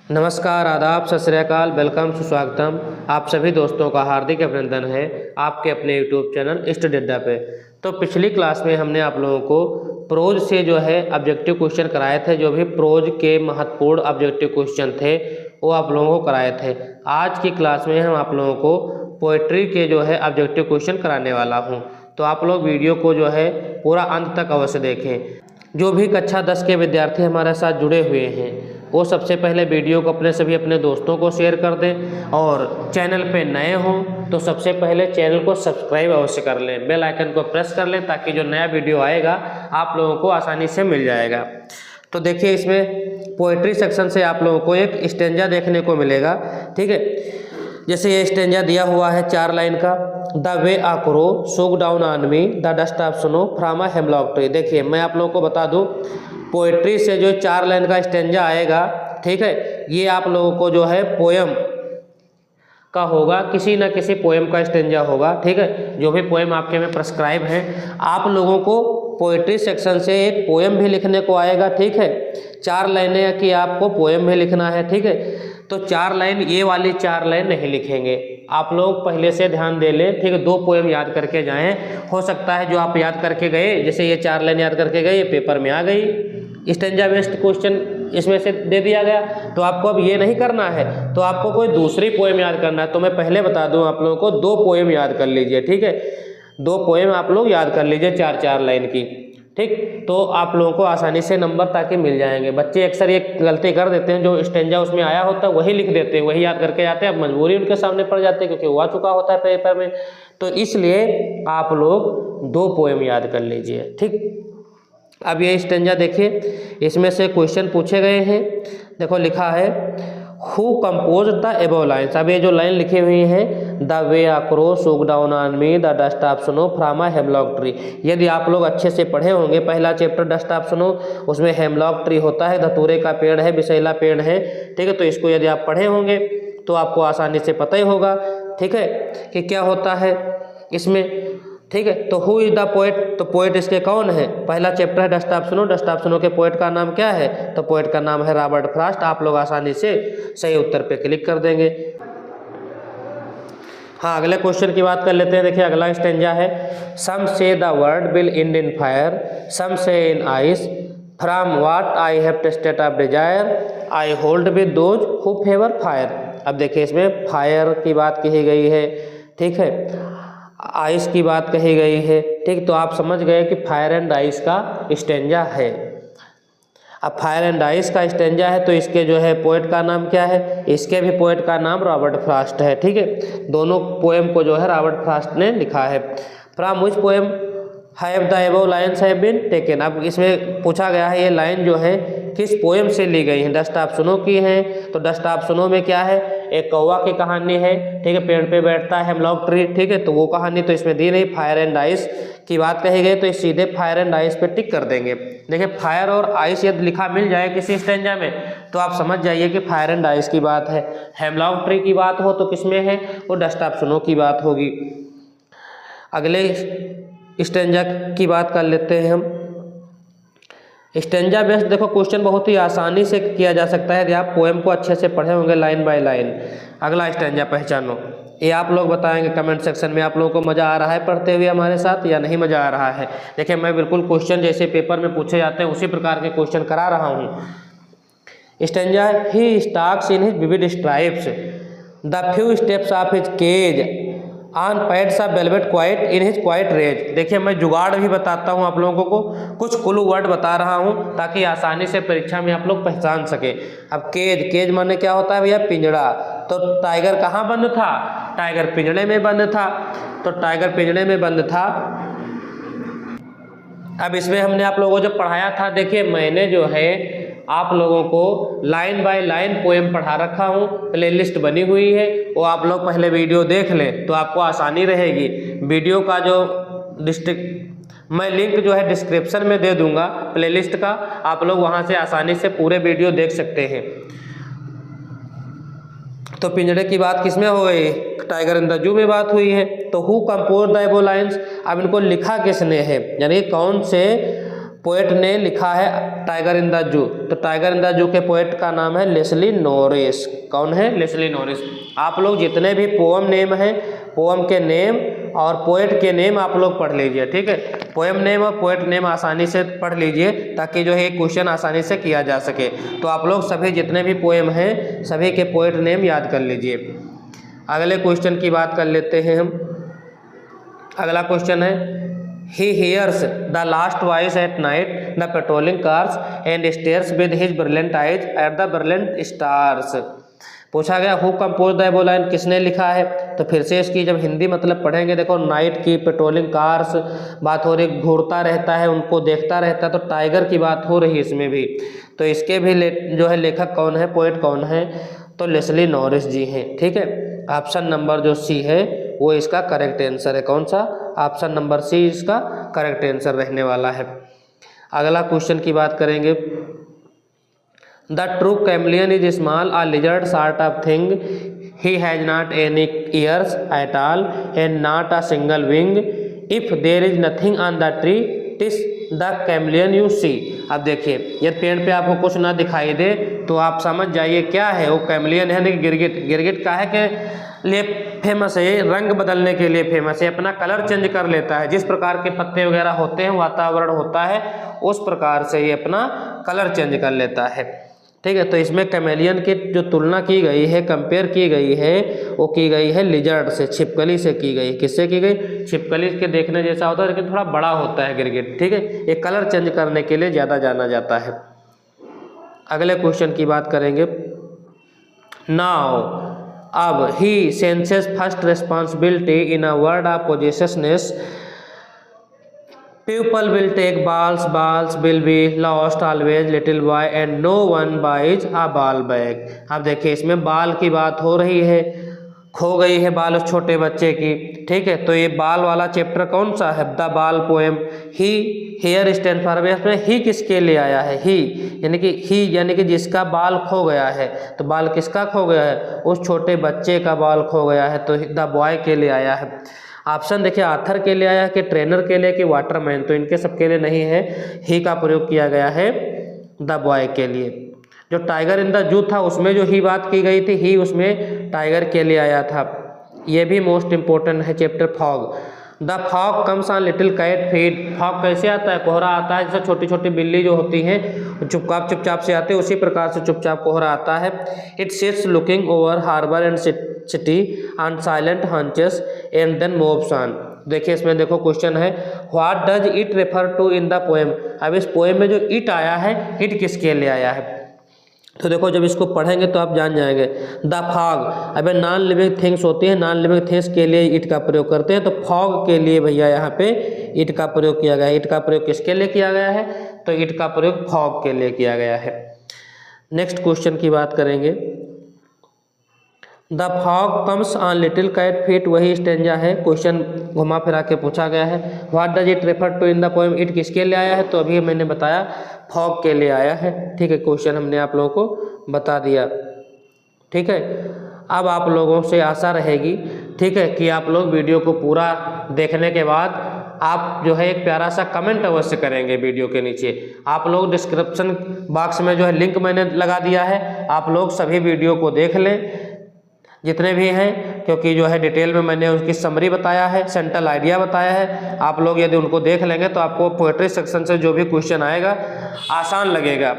नमस्कार, आदाब, सत श्री अकाल, वेलकम, सुस्वागतम। आप सभी दोस्तों का हार्दिक अभिनंदन है आपके अपने यूट्यूब चैनल स्टडीअड्डा पे। तो पिछली क्लास में हमने आप लोगों को प्रोज से जो है ऑब्जेक्टिव क्वेश्चन कराए थे। जो भी प्रोज के महत्वपूर्ण ऑब्जेक्टिव क्वेश्चन थे वो आप लोगों को कराए थे। आज की क्लास में हम आप लोगों को पोएट्री के जो है ऑब्जेक्टिव क्वेश्चन कराने वाला हूँ। तो आप लोग वीडियो को जो है पूरा अंत तक अवश्य देखें। जो भी कक्षा 10 के विद्यार्थी हमारे साथ जुड़े हुए हैं वो सबसे पहले वीडियो को अपने दोस्तों को शेयर कर दें, और चैनल पे नए हों तो सबसे पहले चैनल को सब्सक्राइब अवश्य कर लें, बेल आइकन को प्रेस कर लें ताकि जो नया वीडियो आएगा आप लोगों को आसानी से मिल जाएगा। तो देखिए, इसमें पोएट्री सेक्शन से आप लोगों को एक स्टेंजा देखने को मिलेगा। ठीक है, जैसे ये स्टेंजा दिया हुआ है 4 लाइन का। The way a crow shook down on me the dust of snow from a hemlock tree. देखिए, मैं आप लोगों को बता दूं, पोएट्री से जो 4 लाइन का स्टेंजा आएगा, ठीक है, ये आप लोगों को जो है पोयम का होगा, किसी न किसी पोएम का स्टेंजा होगा। ठीक है, जो भी पोएम आपके में प्रेस्क्राइब है, आप लोगों को पोएट्री सेक्शन से एक पोएम भी लिखने को आएगा। ठीक है, 4 लाइनें की आपको पोएम भी लिखना है। ठीक है, तो 4 लाइन, ये वाली 4 लाइन नहीं लिखेंगे, आप लोग पहले से ध्यान दे लें। ठीक है, 2 पोएम याद करके जाएं। हो सकता है जो आप याद करके गए, जैसे ये 4 लाइन याद करके गए, ये पेपर में आ गई, स्टेंजा बेस्ड क्वेश्चन इसमें से दे दिया गया, तो आपको अब ये नहीं करना है, तो आपको कोई दूसरी पोएम याद करना है। तो मैं पहले बता दूं आप लोगों को, 2 पोएम याद कर लीजिए। ठीक है, 2 पोएम आप लोग याद कर लीजिए 4-4 लाइन की। ठीक, तो आप लोगों को आसानी से नंबर ताकि मिल जाएंगे। बच्चे अक्सर ये गलती कर देते हैं, जो स्टेंजा उसमें आया होता है वही लिख देते हैं, वही याद करके जाते हैं। अब मजबूरी उनके सामने पड़ जाती है क्योंकि वो आ चुका होता है पेपर में। तो इसलिए आप लोग 2 पोएम याद कर लीजिए। ठीक, अब ये स्टेंजा देखिए, इसमें से क्वेश्चन पूछे गए हैं। देखो लिखा है, who compose the above lines. अब ये जो लाइन लिखी हुई है, the way a crow shook down on me the dust of snow from a hemlock tree. यदि आप लोग अच्छे से पढ़े होंगे, पहला चैप्टर डस्ट ऑफ स्नो, उसमें हेमलॉक ट्री होता है, धतूरे का पेड़ है, विशैला पेड़ है। ठीक है, तो इसको यदि आप पढ़े होंगे तो आपको आसानी से पता ही होगा, ठीक है, कि क्या होता है इसमें। ठीक है, तो हु इज द पोएट, तो पोएट इसके कौन है। पहला चैप्टर है dust of snow, dust of snow के पोएट का नाम क्या है, तो पोएट का नाम है रॉबर्ट फ्रॉस्ट। आप लोग आसानी से सही उत्तर पे क्लिक कर देंगे। हाँ, अगले क्वेश्चन की बात कर लेते हैं। देखिए, अगला स्टेंजा है, some say the world will end in fire, some say in ice, from what I have tasted of desire, I hold with those who favour fire. अब देखिए, इसमें फायर की बात कही गई है, ठीक है, आइस की बात कही गई है। ठीक, तो आप समझ गए कि फायर एंड आइस का स्टेंजा है। अब फायर एंड आइस का स्टेंजा है तो इसके जो है पोएट का नाम क्या है, इसके भी पोएट का नाम रॉबर्ट फ्रॉस्ट है। ठीक है, दोनों पोएम को जो है रॉबर्ट फ्रॉस्ट ने लिखा है। From which poem have the above lines have been taken. अब इसमें पूछा गया है, ये लाइन जो है किस पोएम से ली गई है। डस्ट ऑफ स्नो की है, तो डस्ट ऑफ स्नो में क्या है, एक कौवा की कहानी है। ठीक है, पेड़ पे बैठता है हेमलॉक ट्री। ठीक है, तो वो कहानी तो इसमें दी नहीं। फायर एंड आइस की बात कही गई तो इस सीधे फायर एंड आइस पे टिक कर देंगे। देखिए, फायर और आइस यदि लिखा मिल जाए किसी स्टेंजा में तो आप समझ जाइए कि फायर एंड आइस की बात है। हेमलॉक ट्री की बात हो तो किसमें है, वो डस्ट ऑफ स्नो की बात होगी। अगले स्टेंजा की बात कर लेते हैं हम। स्टेंजा बेस्ड देखो क्वेश्चन बहुत ही आसानी से किया जा सकता है यदि आप पोएम को अच्छे से पढ़े होंगे लाइन बाय लाइन। अगला स्टेंजा पहचानो, ये आप लोग बताएंगे कमेंट सेक्शन में। आप लोगों को मज़ा आ रहा है पढ़ते हुए हमारे साथ या नहीं मज़ा आ रहा है। देखिए, मैं बिल्कुल क्वेश्चन जैसे पेपर में पूछे जाते हैं उसी प्रकार के क्वेश्चन करा रहा हूँ। Stanza, he stalks in his vivid stripes, the few steps of his cage, on pads of velvet quiet in his quiet rage. देखिए, मैं जुगाड़ भी बताता हूँ आप लोगों को, कुछ क्लू वर्ड बता रहा हूँ ताकि आसानी से परीक्षा में आप लोग पहचान सके। अब केज, केज माने क्या होता है भैया, पिंजड़ा। तो टाइगर कहाँ बंद था, टाइगर पिंजड़े में बंद था, तो टाइगर पिंजड़े में बंद था। अब इसमें हमने आप लोगों को जब पढ़ाया था, देखिए मैंने जो है आप लोगों को लाइन बाय लाइन पोएम पढ़ा रखा हूँ, प्लेलिस्ट बनी हुई है, वो आप लोग पहले वीडियो देख लें तो आपको आसानी रहेगी। वीडियो का जो मैं लिंक जो है डिस्क्रिप्शन में दे दूंगा प्लेलिस्ट का, आप लोग वहाँ से आसानी से पूरे वीडियो देख सकते हैं। तो पिंजड़े की बात किसमें हो गई, टाइगर इन द जू में बात हुई है। तो who compose the above lines, अब इनको लिखा किसने है, यानी कौन से पोएट ने लिखा है टाइगर इन द जू, तो टाइगर इन द जू के पोएट का नाम है लेस्ली नॉरिस। कौन है? Leslie Norris. आप लोग जितने भी पोएम नेम हैं, पोएम के नेम और पोएट के नेम आप लोग पढ़ लीजिए, ठीक है। पोएम नेम और पोएट नेम आसानी से पढ़ लीजिए ताकि जो है क्वेश्चन आसानी से किया जा सके। तो आप लोग सभी जितने भी पोएम हैं सभी के पोएट नेम याद कर लीजिए। अगले क्वेश्चन की बात कर लेते हैं हम। अगला क्वेश्चन है He hears the last voice at night, the patrolling cars, and stares with his brilliant eyes at the brilliant stars। पूछा गया who compose the above line, किसने लिखा है? तो फिर से इसकी जब हिंदी मतलब पढ़ेंगे, देखो नाइट की पेट्रोलिंग कार्स बात हो रही, घूरता रहता है, उनको देखता रहता है, तो टाइगर की बात हो रही है इसमें भी। तो इसके भी जो है लेखक कौन है, पोएट कौन है? तो लेस्ली नॉरिस जी हैं, ठीक है। ऑप्शन नंबर जो सी है वो इसका करेक्ट आंसर है। कौन सा? ऑप्शन नंबर सी इसका करेक्ट आंसर रहने वाला है। अगला क्वेश्चन की बात करेंगे। The true chameleon is small a lizard sort of thing, he has not any years at all and not a single wing, if there is nothing on the tree TISS the chameleon you see. अब देखिए यदि पेड़ पे आपको कुछ ना दिखाई दे तो आप समझ जाइए क्या है वो कैमलियन है। गिरगिट, गिरगिट का है कि लिए फेमस है, रंग बदलने के लिए फेमस है, अपना कलर चेंज कर लेता है। जिस प्रकार के पत्ते वगैरह होते हैं, वातावरण होता है, उस प्रकार से ये अपना कलर चेंज कर लेता है, ठीक है। तो इसमें कैमेलियन की जो तुलना की गई है, कंपेयर की गई है, वो की गई है लिजर्ड से, छिपकली से की गई। किससे की गई? छिपकली के देखने जैसा होता है लेकिन थोड़ा बड़ा होता है गिरगिट, ठीक है। ये कलर चेंज करने के लिए ज़्यादा जाना जाता है। अगले क्वेश्चन की बात करेंगे। नाउ अब he senses first responsibility in a world of possessiveness, people will take balls will be lost always, little boy and no one buys a ball bag। अब देखिए इसमें बाल की बात हो रही है, खो गई है बाल उस छोटे बच्चे की, ठीक है। तो ये बाल वाला चैप्टर कौन सा है? The ball poem. He here stand for, इसमें ही किसके लिए आया है? ही यानी कि जिसका बाल खो गया है। तो बाल किसका खो गया है? उस छोटे बच्चे का बाल खो गया है, तो द बॉय के लिए आया है। ऑप्शन देखिए आथर के लिए आया कि ट्रेनर के लिए कि वाटरमैन, तो इनके सबके लिए नहीं है, ही का प्रयोग किया गया है द बॉय के लिए। जो टाइगर इन द जू था उसमें जो ही बात की गई थी, ही उसमें टाइगर के लिए आया था। ये भी मोस्ट इम्पोर्टेंट है chapter fog. The fog comes on little cat feet. Fog कैसे आता है? कोहरा आता है, जैसे छोटी छोटी बिल्ली जो होती हैं चुपचाप से आते हैं, उसी प्रकार से चुपचाप कोहरा आता है। It sits looking over harbour and city on silent haunches and then moves on. देखिए इसमें देखो क्वेश्चन है what does it refer to in the poem. अब इस पोएम में जो इट आया है, इट किसके लिए आया है? तो देखो जब इसको पढ़ेंगे तो आप जान जाएंगे। द फॉग, अब नॉन लिविंग थिंग्स होती है, नॉन लिविंग थिंग्स के लिए इट का प्रयोग करते हैं, तो फॉग के लिए भैया यहाँ पे इट का प्रयोग किया गया है। इट का प्रयोग किसके लिए किया गया है? तो इट का प्रयोग फॉग के लिए किया गया है। नेक्स्ट क्वेश्चन की बात करेंगे। The fog comes on little cat feet, वही स्टेंजा है। क्वेश्चन घुमा फिरा के पूछा गया है what does it refer to in the poem. It किसके लिए आया है? तो अभी मैंने बताया फॉग के लिए आया है, ठीक है। क्वेश्चन हमने आप लोगों को बता दिया, ठीक है। अब आप लोगों से आशा रहेगी, ठीक है, कि आप लोग वीडियो को पूरा देखने के बाद आप जो है एक प्यारा सा कमेंट अवश्य करेंगे वीडियो के नीचे। आप लोग डिस्क्रिप्शन बॉक्स में जो है लिंक मैंने लगा दिया है, आप लोग सभी वीडियो को देख लें जितने भी हैं, क्योंकि जो है डिटेल में मैंने उसकी समरी बताया है, सेंट्रल आइडिया बताया है। आप लोग यदि उनको देख लेंगे तो आपको पोएट्री सेक्शन से जो भी क्वेश्चन आएगा आसान लगेगा।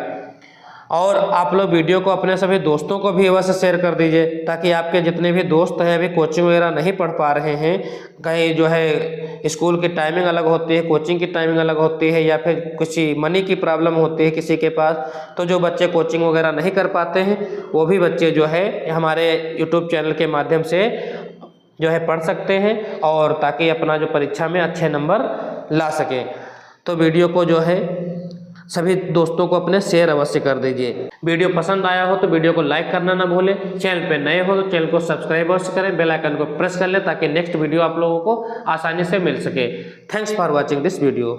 और आप लोग वीडियो को अपने सभी दोस्तों को भी अवश्य शेयर कर दीजिए, ताकि आपके जितने भी दोस्त हैं अभी कोचिंग वगैरह नहीं पढ़ पा रहे हैं, कहीं जो है स्कूल की टाइमिंग अलग होती है, कोचिंग की टाइमिंग अलग होती है, या फिर किसी मनी की प्रॉब्लम होती है किसी के पास, तो जो बच्चे कोचिंग वगैरह नहीं कर पाते हैं वो भी बच्चे जो है हमारे यूट्यूब चैनल के माध्यम से जो है पढ़ सकते हैं, और ताकि अपना जो परीक्षा में अच्छे नंबर ला सकें। तो वीडियो को जो है सभी दोस्तों को अपने शेयर अवश्य कर दीजिए। वीडियो पसंद आया हो तो वीडियो को लाइक करना ना भूलें। चैनल पे नए हो तो चैनल को सब्सक्राइब अवश्य करें, बेल आइकन को प्रेस कर लें ताकि नेक्स्ट वीडियो आप लोगों को आसानी से मिल सके। Thanks for watching this video.